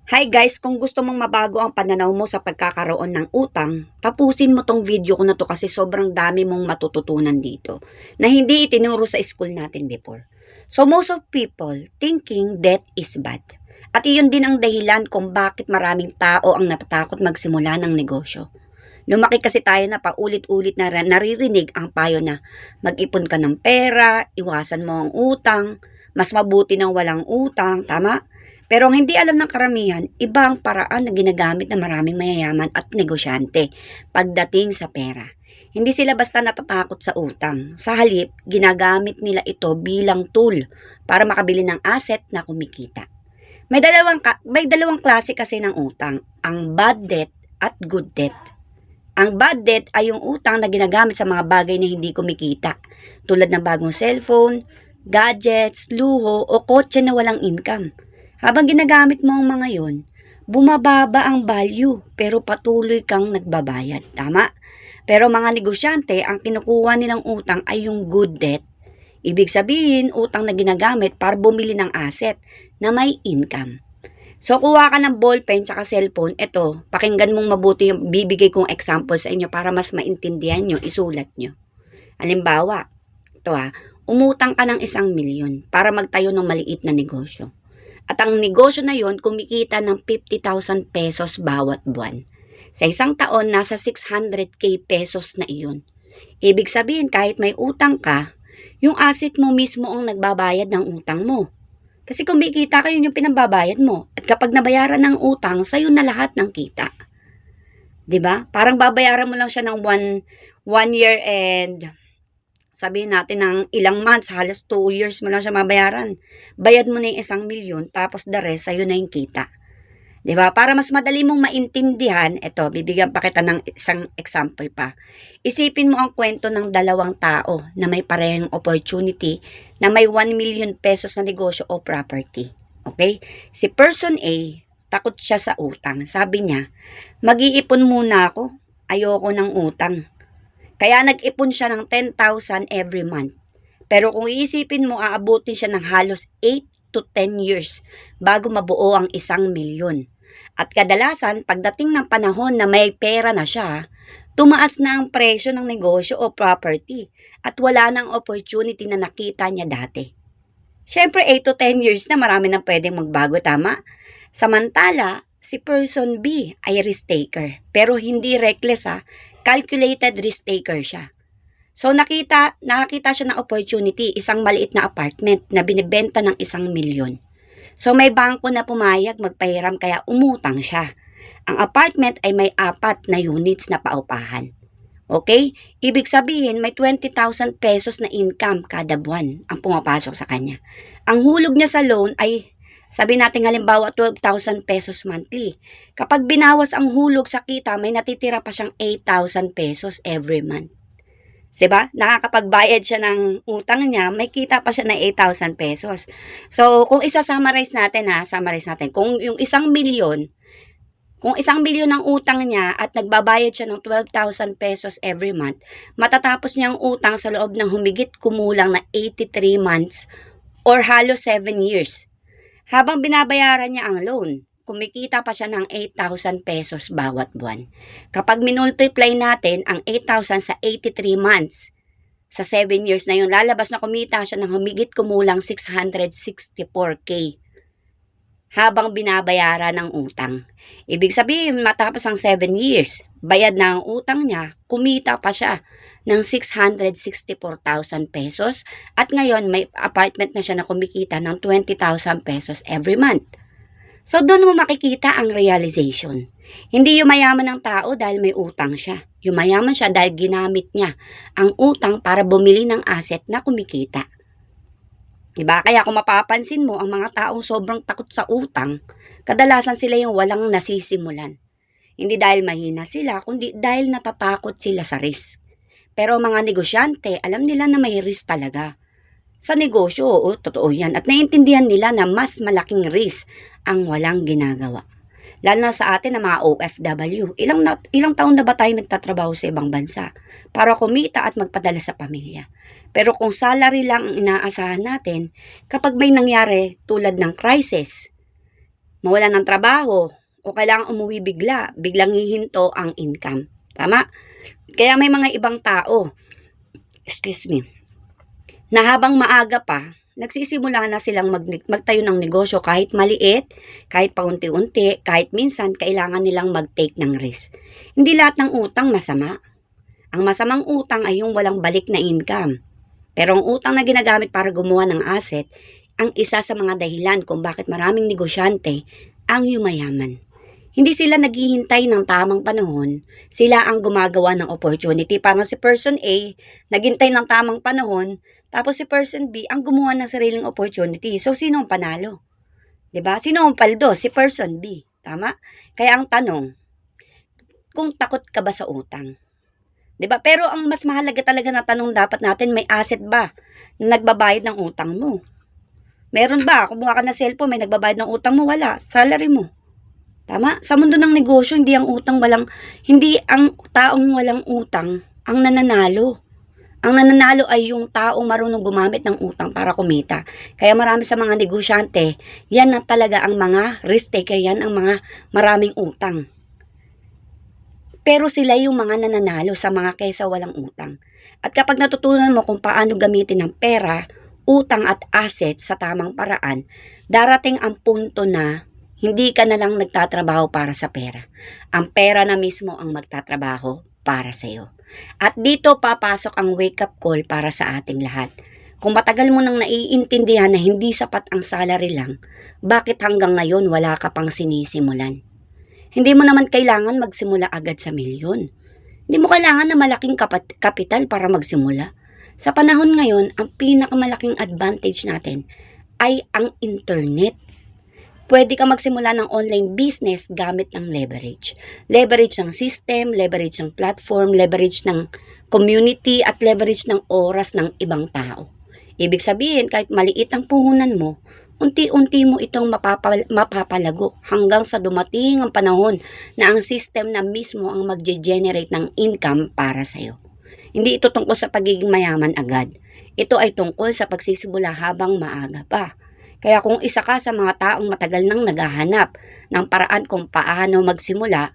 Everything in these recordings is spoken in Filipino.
Hi guys, kung gusto mong mabago ang pananaw mo sa pagkakaroon ng utang, tapusin mo tong video ko na to kasi sobrang dami mong matututunan dito na hindi itinuro sa school natin before. So most of people thinking debt is bad. At iyon din ang dahilan kung bakit maraming tao ang natatakot magsimula ng negosyo. Lumaki kasi tayo na paulit-ulit na naririnig ang payo na mag-ipon ka ng pera, iwasan mo ang utang, mas mabuti nang walang utang, tama? Pero ang hindi alam ng karamihan, iba ang paraan na ginagamit ng maraming mayayaman at negosyante pagdating sa pera. Hindi sila basta natatakot sa utang. Sa halip, ginagamit nila ito bilang tool para makabili ng asset na kumikita. May dalawang klase kasi ng utang, ang bad debt at good debt. Ang bad debt ay yung utang na ginagamit sa mga bagay na hindi kumikita, tulad ng bagong cellphone, gadgets, luho o kotse na walang income. Habang ginagamit mo ang mga yon, bumababa ang value pero patuloy kang nagbabayad. Tama? Pero mga negosyante, ang kinukuha nilang utang ay yung good debt. Ibig sabihin, utang na ginagamit para bumili ng asset na may income. So, kuha ka ng ballpen tsaka cellphone. Ito, pakinggan mong mabuti yung bibigay kong example sa inyo para mas maintindihan nyo, isulat nyo. Halimbawa, ito umutang ka ng 1,000,000 para magtayo ng maliit na negosyo. At ang negosyo na yon kumikita ng 50,000 pesos bawat buwan. Sa isang taon, nasa 600k pesos na iyon. Ibig sabihin, kahit may utang ka, yung asset mo mismo ang nagbabayad ng utang mo. Kasi kumikita ka, yun yung pinambabayad mo. At kapag nabayaran ng utang, sa'yo na lahat ng kita. 'Di ba? Parang babayaran mo lang siya ng one year and sabihin natin ng ilang months, halos 2 years mo lang siya mabayaran. Bayad mo na yung 1,000,000, tapos the rest, sa'yo na yung kita. 'Di ba? Para mas madali mong maintindihan, eto, bibigyan pa kita ng isang example pa. Isipin mo ang kwento ng dalawang tao na may parehong opportunity na may 1,000,000 pesos na negosyo o property. Okay? Si person A, takot siya sa utang. Sabi niya, mag-iipon muna ako. Ayoko ng utang. Kaya nag-ipon siya ng 10,000 every month. Pero kung iisipin mo, aabutin siya ng halos 8 to 10 years bago mabuo ang 1,000,000. At kadalasan, pagdating ng panahon na may pera na siya, tumaas na ang presyo ng negosyo o property at wala nang opportunity na nakita niya dati. Siyempre, 8 to 10 years na marami nang pwedeng magbago, tama? Samantala, si person B ay risk taker. Pero hindi reckless calculated risk taker siya. So nakakita siya ng opportunity, isang maliit na apartment na binibenta ng 1,000,000. So may bangko na pumayag magpahiram kaya umutang siya. Ang apartment ay may 4 na units na paupahan. Okay? Ibig sabihin may 20,000 pesos na income kada buwan ang pumapasok sa kanya. Ang hulog niya sa loan ay sabi natin halimbawa 12,000 pesos monthly. Kapag binawas ang hulog sa kita, may natitira pa siyang 8,000 pesos every month. Diba? Nakakapagbayad siya ng utang niya, may kita pa siya ng 8,000 pesos. So, kung isa-summarize natin summarize natin. Kung 1,000,000 ang utang niya at nagbabayad siya ng 12,000 pesos every month, matatapos niya ang utang sa loob ng humigit kumulang na 83 months or halos 7 years. Habang binabayaran niya ang loan, kumikita pa siya ng 8,000 pesos bawat buwan. Kapag minultiply natin ang 8,000 sa 83 months, sa 7 years na yun, lalabas na kumita siya ng humigit kumulang 664k habang binabayaran ng utang. Ibig sabihin, matapos ang 7 years, bayad na ang utang niya, kumita pa siya ng 664,000 pesos at ngayon may apartment na siya na kumikita ng 20,000 pesos every month. So, doon mo makikita ang realization. Hindi yumayaman ng tao dahil may utang siya. Yumayaman siya dahil ginamit niya ang utang para bumili ng asset na kumikita. Diba? Kaya kung mapapansin mo, ang mga taong sobrang takot sa utang, kadalasan sila yung walang nasisimulan. Hindi dahil mahina sila, kundi dahil natatakot sila sa risk. Pero mga negosyante, alam nila na may risk talaga. Sa negosyo, totoo yan. At naiintindihan nila na mas malaking risk ang walang ginagawa. Lalo na sa atin na mga OFW. Ilang taon na ba tayo nagtatrabaho sa ibang bansa para kumita at magpadala sa pamilya? Pero kung salary lang ang inaasahan natin, kapag may nangyari tulad ng crisis, mawalan ng trabaho, o kailangan umuwi biglang hihinto ang income. Tama? Kaya may mga ibang tao, excuse me, na habang maaga pa, nagsisimula na silang magtayo ng negosyo kahit maliit, kahit paunti-unti, kahit minsan kailangan nilang mag-take ng risk. Hindi lahat ng utang masama. Ang masamang utang ay yung walang balik na income. Pero ang utang na ginagamit para gumawa ng asset, ang isa sa mga dahilan kung bakit maraming negosyante ang yumayaman. Hindi sila naghihintay ng tamang panahon, sila ang gumagawa ng opportunity. Parang si person A, naghintay ng tamang panahon, tapos si person B ang gumawa ng sariling opportunity. So, sino ang panalo? 'Di ba? Sino ang paldo? Si person B. Tama? Kaya ang tanong, kung takot ka ba sa utang? 'Di ba? Pero ang mas mahalaga talaga na tanong dapat natin, may asset ba na nagbabayad ng utang mo? Meron ba? Kumuha ka ng cellphone, may nagbabayad ng utang mo? Wala. Salary mo. Tama? Sa mundo ng negosyo, hindi ang taong walang utang ang nananalo. Ang nananalo ay yung taong marunong gumamit ng utang para kumita. Kaya marami sa mga negosyante, yan na talaga ang mga risk taker, yan ang mga maraming utang. Pero sila yung mga nananalo sa mga kaysa walang utang. At kapag natutunan mo kung paano gamitin ang pera, utang at asset sa tamang paraan, darating ang punto na hindi ka na lang nagtatrabaho para sa pera. Ang pera na mismo ang magtatrabaho para sa iyo. At dito papasok ang wake-up call para sa ating lahat. Kung matagal mo nang naiintindihan na hindi sapat ang salary lang, bakit hanggang ngayon wala ka pang sinisimulan? Hindi mo naman kailangan magsimula agad sa milyon. Hindi mo kailangan na malaking kapital para magsimula. Sa panahon ngayon, ang pinakamalaking advantage natin ay ang internet. Pwede ka magsimula ng online business gamit ng leverage. Leverage ng system, leverage ng platform, leverage ng community, at leverage ng oras ng ibang tao. Ibig sabihin, kahit maliit ang puhunan mo, unti-unti mo itong mapapalago hanggang sa dumating ang panahon na ang system na mismo ang magge-generate ng income para sa'yo. Hindi ito tungkol sa pagiging mayaman agad. Ito ay tungkol sa pagsisimula habang maaga pa. Kaya kung isa ka sa mga taong matagal nang naghahanap ng paraan kung paano magsimula,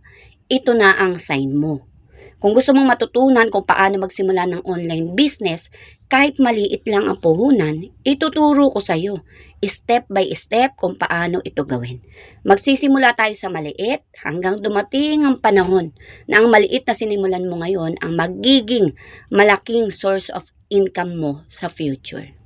ito na ang sign mo. Kung gusto mong matutunan kung paano magsimula ng online business, kahit maliit lang ang puhunan, ituturo ko sa iyo, step by step kung paano ito gawin. Magsisimula tayo sa maliit hanggang dumating ang panahon na ang maliit na sinimulan mo ngayon ang magiging malaking source of income mo sa future.